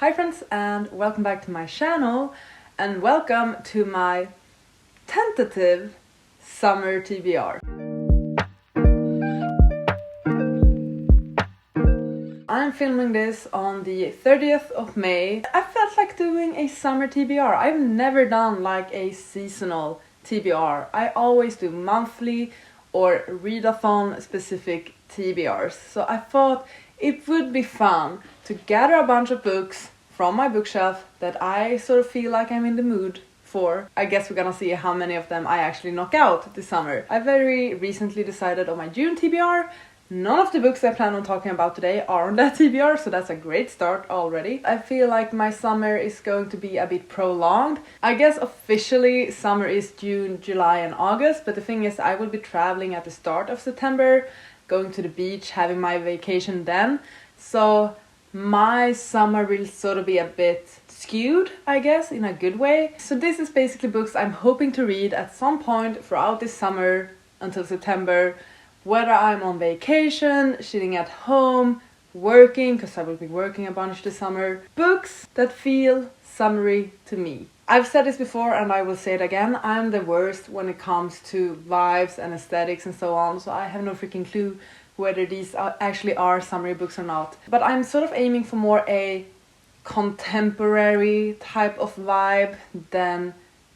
Hi friends, and welcome back to my channel, and welcome to my tentative Summer TBR. I'm filming this on the 30th of May. I felt like doing a summer TBR. I've never done like a seasonal TBR. I always do monthly or readathon specific TBRs. So I thought it would be fun to gather a bunch of books from my bookshelf that I sort of feel like I'm in the mood for. I guess we're gonna see how many of them I actually knock out this summer. I very recently decided on my June TBR. None of the books I plan on talking about today are on that TBR, so that's a great start already. I feel like my summer is going to be a bit prolonged. I guess officially summer is June, July and August, but the thing is I will be traveling at the start of September, going to the beach, having my vacation then. So my summer will sort of be a bit skewed, I guess, in a good way. So this is basically books I'm hoping to read at some point throughout this summer until September, whether I'm on vacation, sitting at home, working, because I will be working a bunch this summer. Books that feel summery to me. I've said this before and I will say it again, I'm the worst when it comes to vibes and aesthetics and so on, so I have no freaking clue whether these actually are summery books or not. But I'm sort of aiming for more a contemporary type of vibe than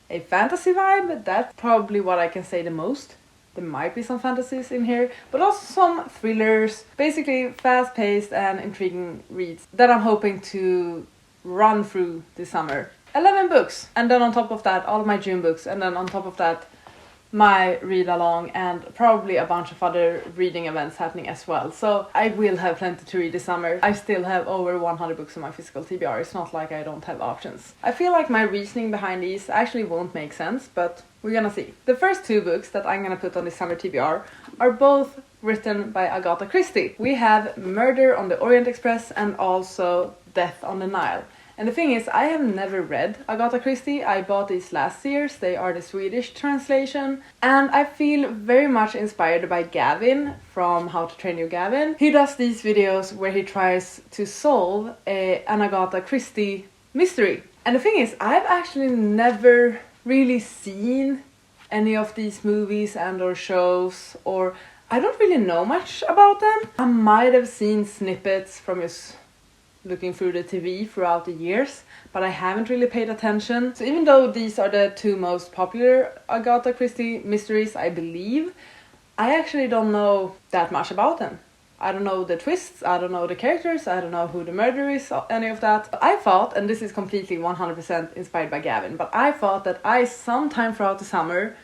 a fantasy vibe. That's probably what I can say the most. There might be some fantasies in here, but also some thrillers. Basically fast-paced and intriguing reads that I'm hoping to run through this summer. 11 books, and then on top of that all of my June books, and then on top of that my read along and probably a bunch of other reading events happening as well. So I will have plenty to read this summer. I still have over 100 books on my physical TBR. It's not like I don't have options. I feel like my reasoning behind these actually won't make sense, but we're gonna see. The first two books that I'm gonna put on this summer TBR are both written by Agatha Christie. We have Murder on the Orient Express and also Death on the Nile. And the thing is, I have never read Agatha Christie. I bought these last year's. They are the Swedish translation. And I feel very much inspired by Gavin from How to Train Your Gavin. He does these videos where he tries to solve an Agatha Christie mystery. And the thing is, I've actually never really seen any of these movies and or shows, or I don't really know much about them. I might have seen snippets from his looking through the TV throughout the years, but I haven't really paid attention. So even though these are the two most popular Agatha Christie mysteries, I believe, I actually don't know that much about them. I don't know the twists, I don't know the characters, I don't know who the murderer is, any of that. But I thought, and this is completely 100% inspired by Gavin, but I thought that I sometime throughout the summer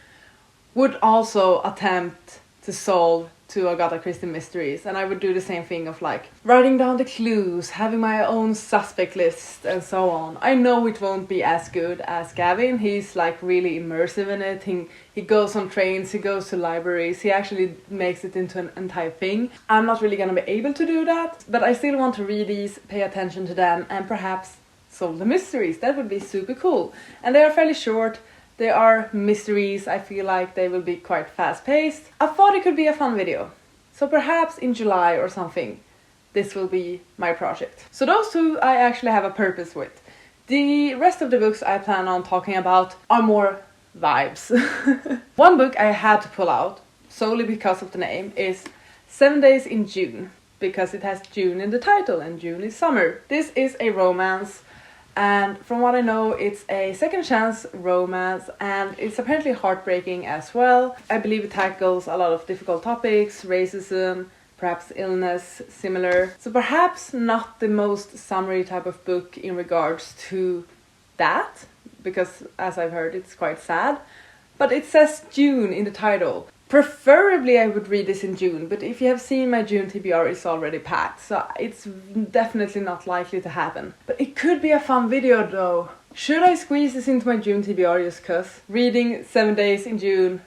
would also attempt to solve two Agatha Christie mysteries, and I would do the same thing of like writing down the clues, having my own suspect list and so on. I know it won't be as good as Gavin. He's like really immersive in it. He goes on trains, he goes to libraries, he actually makes it into an entire thing. I'm not really gonna be able to do that, but I still want to read these, pay attention to them, and perhaps solve the mysteries. That would be super cool. And they are fairly short. They are mysteries. I feel like they will be quite fast-paced. I thought it could be a fun video. So perhaps in July or something, this will be my project. So those two I actually have a purpose with. The rest of the books I plan on talking about are more vibes. One book I had to pull out, solely because of the name, is 7 Days in June, because it has June in the title and June is summer. This is a romance. And from what I know, it's a second chance romance, and it's apparently heartbreaking as well. I believe it tackles a lot of difficult topics, racism, perhaps illness, similar. So perhaps not the most summery type of book in regards to that, because as I've heard, it's quite sad. But it says June in the title. Preferably I would read this in June, but if you have seen my June TBR, it's already packed, so it's definitely not likely to happen. But it could be a fun video though. Should I squeeze this into my June TBR just cause? Reading 7 days in June.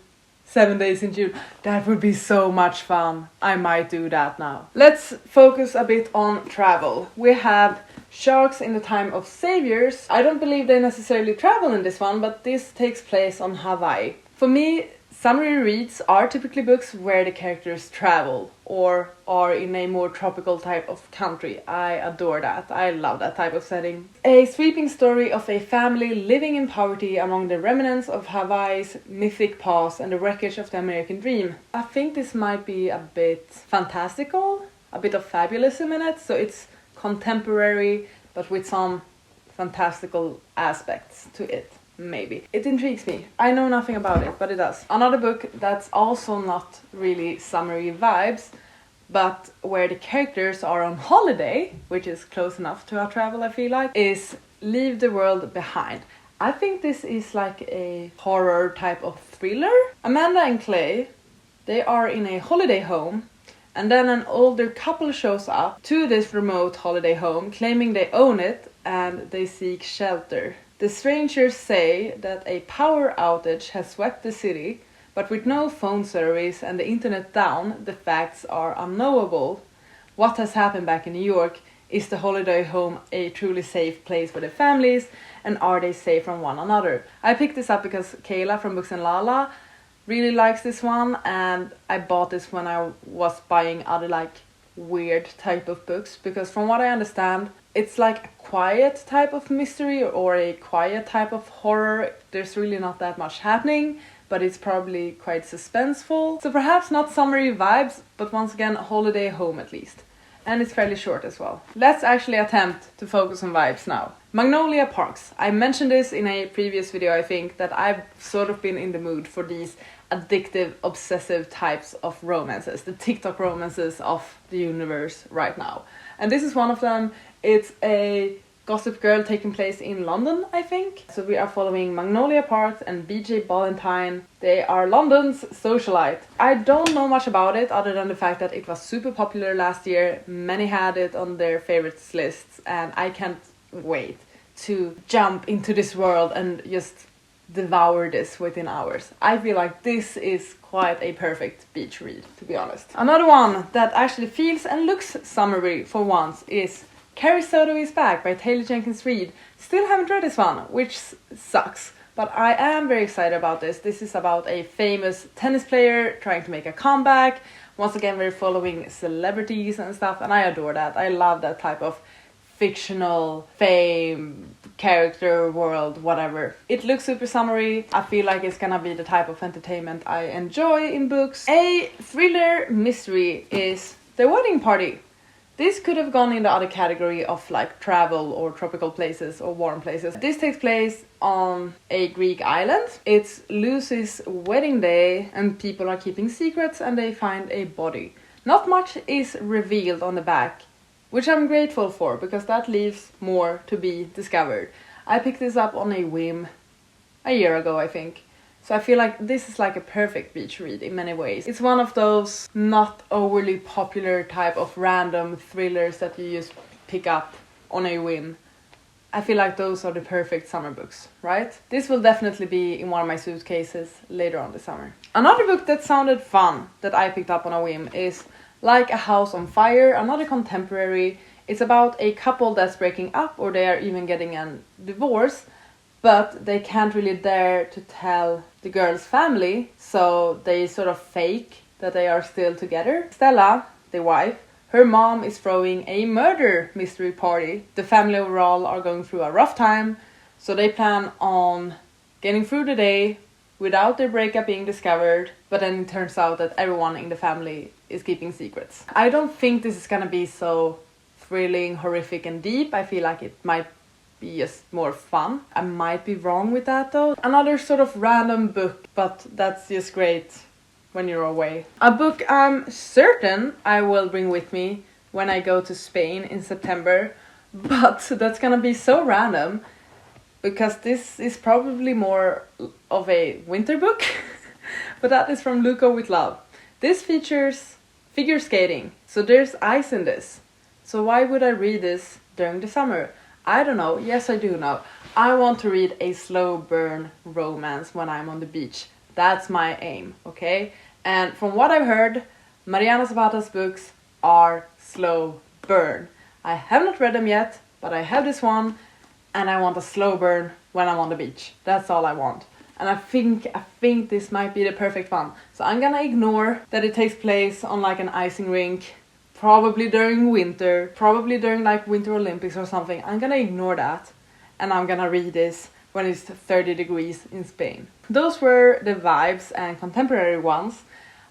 7 days in June. That would be so much fun. I might do that now. Let's focus a bit on travel. We have Sharks in the Time of Saviors. I don't believe they necessarily travel in this one, but this takes place on Hawaii. For me, Summary reads are typically books where the characters travel or are in a more tropical type of country. I adore that. I love that type of setting. A sweeping story of a family living in poverty among the remnants of Hawaii's mythic past and the wreckage of the American dream. I think this might be a bit fantastical, a bit of fabulism in it, so it's contemporary but with some fantastical aspects to it. Maybe. It intrigues me. I know nothing about it, but it does. Another book that's also not really summery vibes, but where the characters are on holiday, which is close enough to our travel, I feel like, is Leave the World Behind. I think this is like a horror type of thriller. Amanda and Clay, they are in a holiday home, and then an older couple shows up to this remote holiday home, claiming they own it and they seek shelter. The strangers say that a power outage has swept the city, but with no phone service and the internet down, the facts are unknowable. What has happened back in New York? Is the holiday home a truly safe place for the families, and are they safe from one another? I picked this up because Kayla from Books and Lala really likes this one, and I bought this when I was buying other like weird type of books, because from what I understand, it's like a quiet type of mystery or a quiet type of horror. There's really not that much happening, but it's probably quite suspenseful. So perhaps not summery vibes, but once again, holiday home at least. And it's fairly short as well. Let's actually attempt to focus on vibes now. Magnolia Parks. I mentioned this in a previous video, I think, that I've sort of been in the mood for these addictive, obsessive types of romances. The TikTok romances of the universe right now. And this is one of them. It's a Gossip Girl taking place in London, I think. So we are following Magnolia Parks and BJ Ballantyne. They are London's socialite. I don't know much about it other than the fact that it was super popular last year. Many had it on their favorites lists, and I can't wait to jump into this world and just devour this within hours. I feel like this is quite a perfect beach read, to be honest. Another one that actually feels and looks summery for once is Carrie Soto is Back by Taylor Jenkins Reid. Still haven't read this one, which sucks, but I am very excited about this. This is about a famous tennis player trying to make a comeback. Once again, we're following celebrities and stuff, and I adore that. I love that type of fictional fame, character, world, whatever. It looks super summery. I feel like it's gonna be the type of entertainment I enjoy in books. A thriller mystery is The Wedding Party. This could have gone in the other category of like travel or tropical places or warm places. This takes place on a Greek island. It's Lucy's wedding day and people are keeping secrets and they find a body. Not much is revealed on the back, which I'm grateful for because that leaves more to be discovered. I picked this up on a whim a year ago, I think. So I feel like this is like a perfect beach read in many ways. It's one of those not overly popular type of random thrillers that you just pick up on a whim. I feel like those are the perfect summer books, right? This will definitely be in one of my suitcases later on this summer. Another book that sounded fun that I picked up on a whim is Like a House on Fire, another contemporary. It's about a couple that's breaking up or they are even getting a divorce, but they can't really dare to tell the girl's family, so they sort of fake that they are still together. Stella, the wife, her mom is throwing a murder mystery party. The family overall are going through a rough time, so they plan on getting through the day without their breakup being discovered, but then it turns out that everyone in the family is keeping secrets. I don't think this is gonna be so thrilling, horrific and deep. I feel like it might be just more fun. I might be wrong with that though. Another sort of random book, but that's just great when you're away. A book I'm certain I will bring with me when I go to Spain in September, but that's gonna be so random because this is probably more of a winter book, but that is from Luca with Love. This features figure skating, so there's ice in this. So why would I read this during the summer? I don't know. Yes, I do know. I want to read a slow burn romance when I'm on the beach. That's my aim, okay? And from what I've heard, Mariana Zapata's books are slow burn. I have not read them yet, but I have this one, and I want a slow burn when I'm on the beach. That's all I want. and I think this might be the perfect one. So I'm gonna ignore that it takes place on like an icing rink, probably during winter, probably during like Winter Olympics or something. I'm gonna ignore that, and I'm gonna read this when it's 30 degrees in Spain. Those were the vibes and contemporary ones.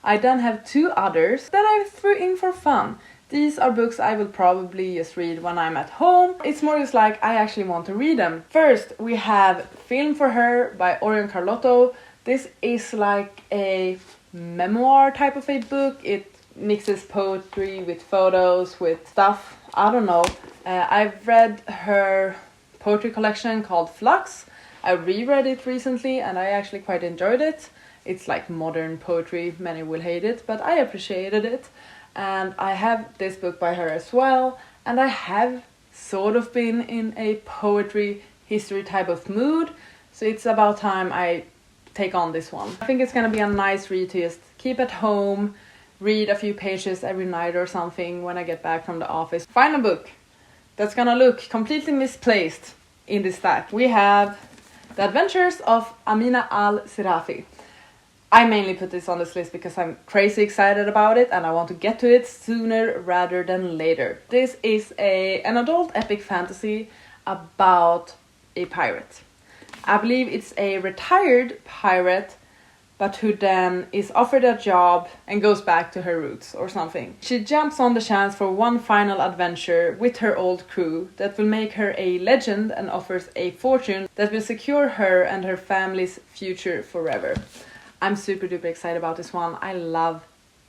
I then have 2 others that I threw in for fun. These are books I will probably just read when I'm at home. It's more just like I actually want to read them. First, we have Film for Her by Orion Carlotto. This is like a memoir type of a book. It mixes poetry with photos, with stuff. I don't know. I've read her poetry collection called Flux. I reread it recently and I actually quite enjoyed it. It's like modern poetry. Many will hate it, but I appreciated it. And I have this book by her as well, and I have sort of been in a poetry history type of mood, so it's about time I take on this one. I think it's gonna be a nice read to just keep at home, read a few pages every night or something when I get back from the office. Final book that's gonna look completely misplaced in this stack. We have The Adventures of Amina al-Serafi. I mainly put this on this list because I'm crazy excited about it and I want to get to it sooner rather than later. This is an adult epic fantasy about a pirate. I believe it's a retired pirate, but who then is offered a job and goes back to her roots or something. She jumps on the chance for one final adventure with her old crew that will make her a legend and offers a fortune that will secure her and her family's future forever. I'm super duper excited about this one. I love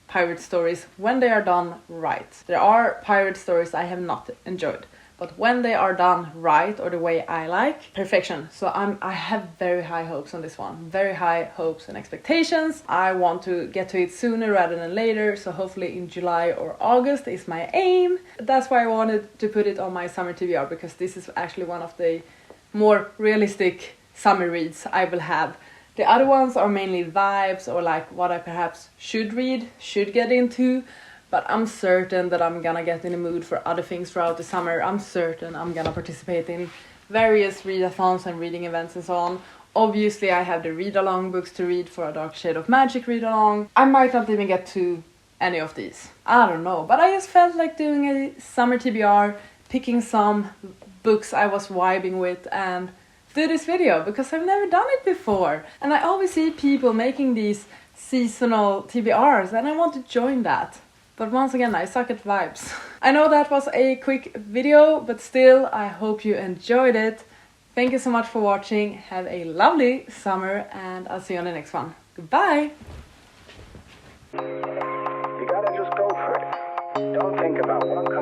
pirate stories when they are done right. There are pirate stories I have not enjoyed, but when they are done right or the way I like, perfection. So I have very high hopes on this one. Very high hopes and expectations. I want to get to it sooner rather than later, so hopefully in July or August is my aim. That's why I wanted to put it on my Summer TBR, because this is actually one of the more realistic summer reads I will have. The other ones are mainly vibes or like what I perhaps should read, should get into, but I'm certain that I'm gonna get in the mood for other things throughout the summer. I'm certain I'm gonna participate in various readathons and reading events and so on. Obviously I have the read-along books to read for a Dark Shade of Magic read-along. I might not even get to any of these. I don't know, but I just felt like doing a Summer TBR, picking some books I was vibing with and do this video because I've never done it before, and I always see people making these seasonal TBRs and I want to join that, but once again I suck at vibes. I know that was a quick video, but still I hope you enjoyed it. Thank you so much for watching, have a lovely summer and I'll see you on the next one. Goodbye! You gotta just go for it. Don't think about what comes.